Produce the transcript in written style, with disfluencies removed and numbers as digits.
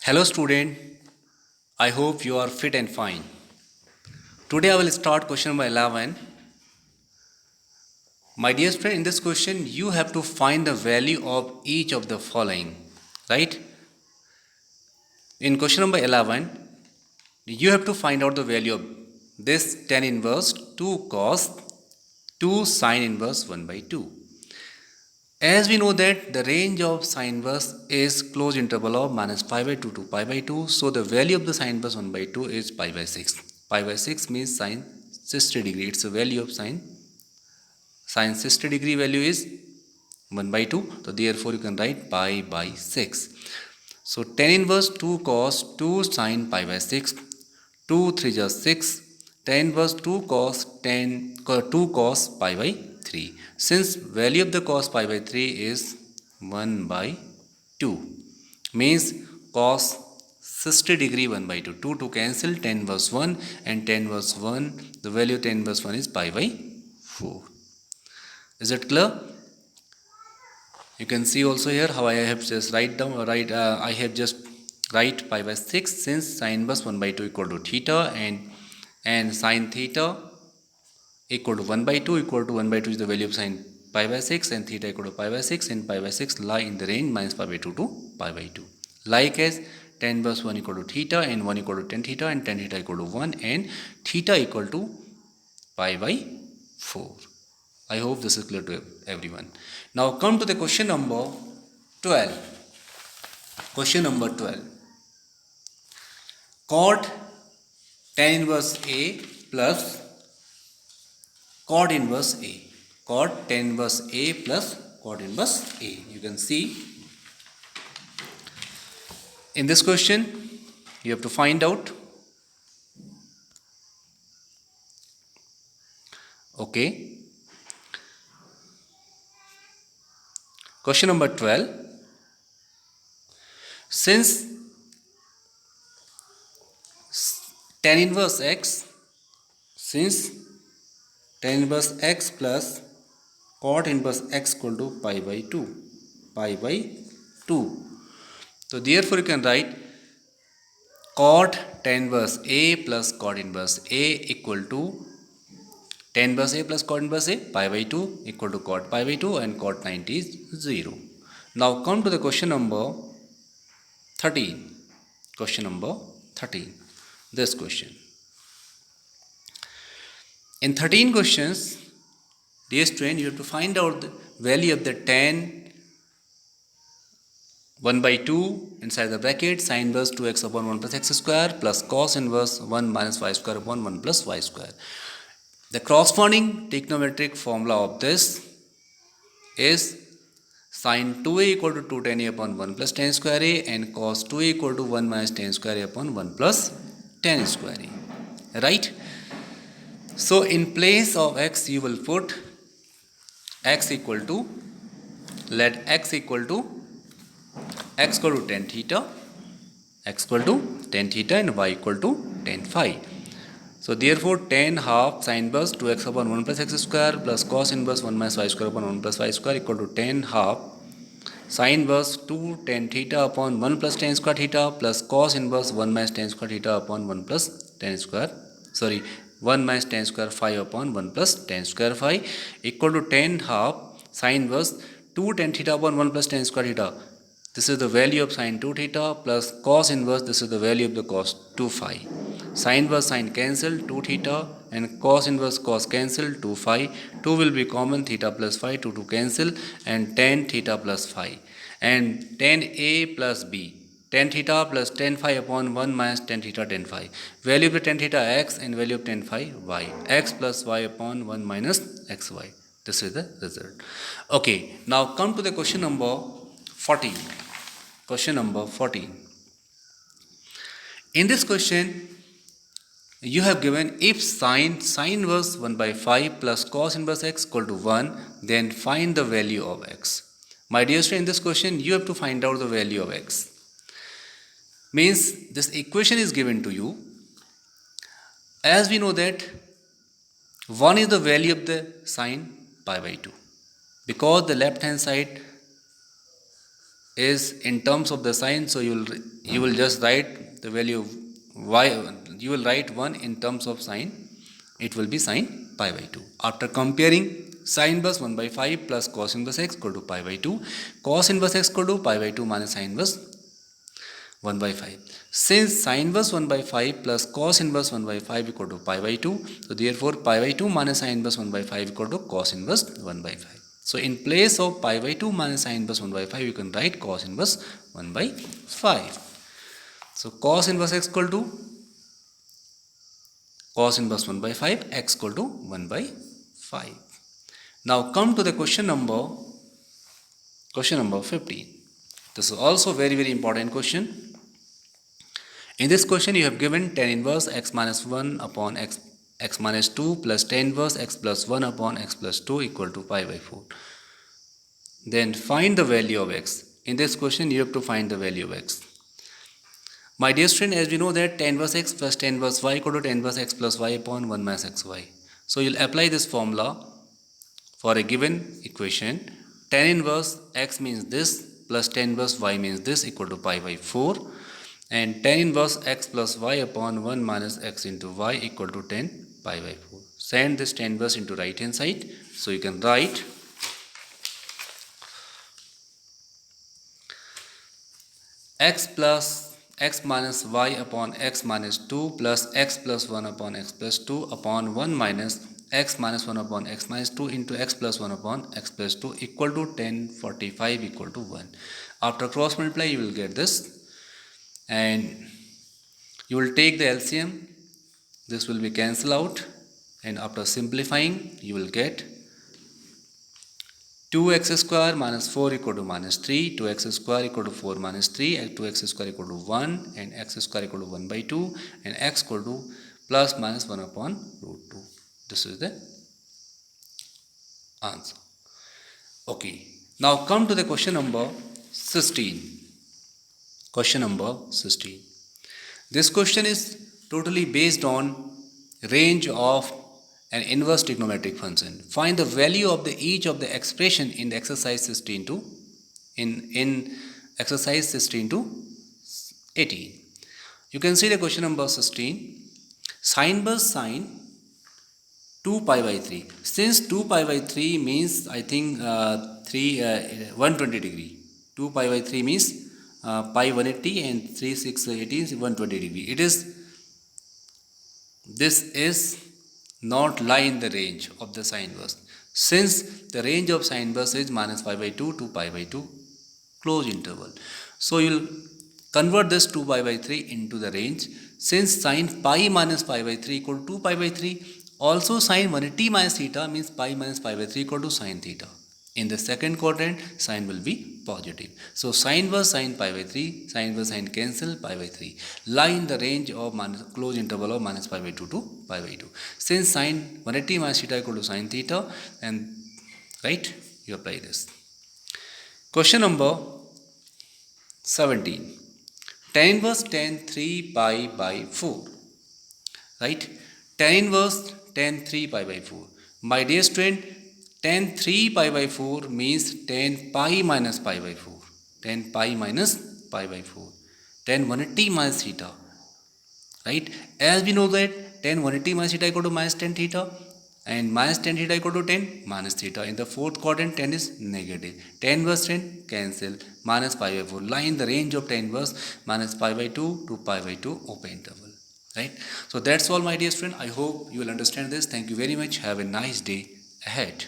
Hello student, I hope you are fit and fine. Today I will start question number 11. My dear student, in this question you have to find the value of each of the following, right? In question number 11, you have to find out the value of this tan inverse 2 cos 2 sin inverse 1 by 2. As we know that the range of sine inverse is closed interval of minus pi by 2 to pi by 2. So the value of the sine inverse 1 by 2 is pi by 6. Pi by 6 means sine 60 degree. It's the value of sine. Sine 60 degree value is 1 by 2. So therefore you can write pi by 6. So tan inverse 2 cos 2 sine pi by 6. 2 3 just 6. Tan inverse 2 cos 2 cos pi by 3. Since value of the cos pi by 3 is 1 by 2, means cos 60 degree 1 by 2. 2 to cancel, tan inverse 1 and tan inverse 1, the value of tan inverse 1 is pi by 4. Is it clear? You can see also here how I have just I have just write pi by 6 since sin inverse 1 by 2 equal to theta and sin theta equal to 1 by 2 equal to 1 by 2 is the value of sin pi by 6 and theta equal to pi by 6 and pi by 6 lie in the range minus pi by 2 to pi by 2. Like as tan inverse 1 equal to theta and 1 equal to tan theta and tan theta equal to 1 and theta equal to pi by 4. I hope this is clear to everyone. Now come to the question number 12. Question number 12. Cot tan inverse A plus cot inverse A. Cot tan inverse A plus cot inverse A. You can see in this question you have to find out. Okay. Question number 12. Since tan inverse x plus cot inverse x equal to pi by 2. So therefore you can write cot tan inverse A plus cot inverse A equal to tan inverse A plus cot inverse A pi by 2 equal to cot pi by 2 and cot 90 is 0. Now come to the question number 13. Question number 13. This question. In 13 questions, dear student, you have to find out the value of the tan 1 by 2 inside the bracket sin inverse 2x upon 1 plus x square plus cos inverse 1 minus y square upon 1 plus y square. The corresponding trigonometric formula of this is sin 2a equal to 2 tan a upon 1 plus tan square a and cos 2a equal to 1 minus tan square a upon 1 plus tan square a. Right? So in place of x you will put x equal to, let x equal to tan theta, x equal to tan theta and y equal to tan phi. So therefore tan half sin inverse 2x upon 1 plus x square plus cos inverse 1 minus y square upon 1 plus y square equal to tan half sin inverse 2 tan theta upon 1 plus tan square theta plus cos inverse 1 minus tan square theta upon 1 plus tan square 1 minus tan square phi upon 1 plus tan square phi equal to tan half sin inverse 2 tan theta upon 1 plus tan square theta. This is the value of sin 2 theta plus cos inverse, this is the value of the cos 2 phi. Sin inverse sin cancel 2 theta and cos inverse cos cancel 2 phi. 2 will be common, theta plus phi, 2 to cancel and tan theta plus phi. And tan A plus B, tan theta plus tan phi upon 1 minus tan theta tan phi. Value of the tan theta x and value of tan phi y. X plus y upon 1 minus xy. This is the result. Okay, now come to the question number 14. Question number 14. In this question, you have given if sin inverse 1 by 5 plus cos inverse x equal to 1, then find the value of x. My dear student, in this question, you have to find out the value of x. Means this equation is given to you. As we know that 1 is the value of the sin pi by 2. Because the left hand side is in terms of the sign, so you will you will just write the value of y, you will write 1 in terms of sine, it will be sine pi by 2. After comparing sine inverse 1 by 5 plus cos inverse x equal to pi by 2, cos inverse x equal to pi by 2 minus sine inverse 1 by 5. Since sine inverse 1 by 5 plus cos inverse 1 by 5 equal to pi by 2, so therefore pi by 2 minus sine inverse 1 by 5 equal to cos inverse 1 by 5. So in place of pi by 2 minus sine inverse 1 by 5, you can write cos inverse 1 by 5. So cos inverse x equal to cos inverse 1 by 5, x equal to 1 by 5. Now come to the question number 15. This is also very important question. In this question you have given tan inverse x minus 1 upon x minus 2 plus tan inverse x plus 1 upon x plus 2 equal to pi by 4. Then find the value of x. In this question you have to find the value of x. My dear student, as we know that tan inverse x plus tan inverse y equal to tan inverse x plus y upon 1 minus xy. So you'll apply this formula for a given equation. Tan inverse x means this plus tan inverse y means this equal to pi by 4. And tan inverse x plus y upon 1 minus x into y equal to tan pi by 4. Send this tan inverse into right hand side. So you can write x plus x minus y upon x minus 2 plus x plus 1 upon x plus 2 upon 1 minus x minus 1 upon x minus 2 into x plus 1 upon x plus 2 equal to tan 45 equal to 1. After cross multiply you will get this, and you will take the LCM. This will be cancelled out, and after simplifying you will get 2x square minus 4 equal to minus 3, 2x square equal to 4 minus 3, and 2x square equal to 1, and x square equal to 1 by 2, and x equal to plus minus 1 upon root 2. This is the answer. Okay, now come to the question number 16. Question number 16. This question is totally based on range of an inverse trigonometric function. Find the value of each of the expression in the exercise 16 to in exercise 16 to 18. You can see the question number 16. Sine inverse sine 2 pi by 3. Since 2 pi by 3 means I think 120 degree. 2 pi by 3 means pi 180 and 3 6 18 is 120 degree. This is not lie in the range of the sine inverse. Since the range of sine inverse is minus pi by 2 to pi by 2 close interval. So you'll convert this 2 pi by 3 into the range. Since sine pi minus pi by 3 equal to 2 pi by 3, also sine 180 minus theta means pi minus pi by 3 equal to sine theta. In the second quadrant, sine will be positive. So sine inverse sine pi by 3, sine inverse sine cancel pi by 3. Lie in the range of close interval of minus pi by 2 to pi by 2. Since sine 180 minus theta equal to sine theta, and right, you apply this. Question number 17. Tan inverse tan 3 pi by 4. Right? Tan inverse tan 3 pi by 4. My dear student, tan 3 pi by 4 means tan pi minus pi by 4. Tan pi minus pi by 4. Tan 180 minus theta. Right? As we know that tan 180 minus theta equal to minus tan theta, and minus tan theta equal to tan minus theta. In the fourth quadrant, tan is negative. Tan inverse tan cancel. Minus pi by 4. Lie in the range of tan inverse minus pi by 2 to pi by 2 open interval. Right? So that's all, my dear student. I hope you will understand this. Thank you very much. Have a nice day ahead.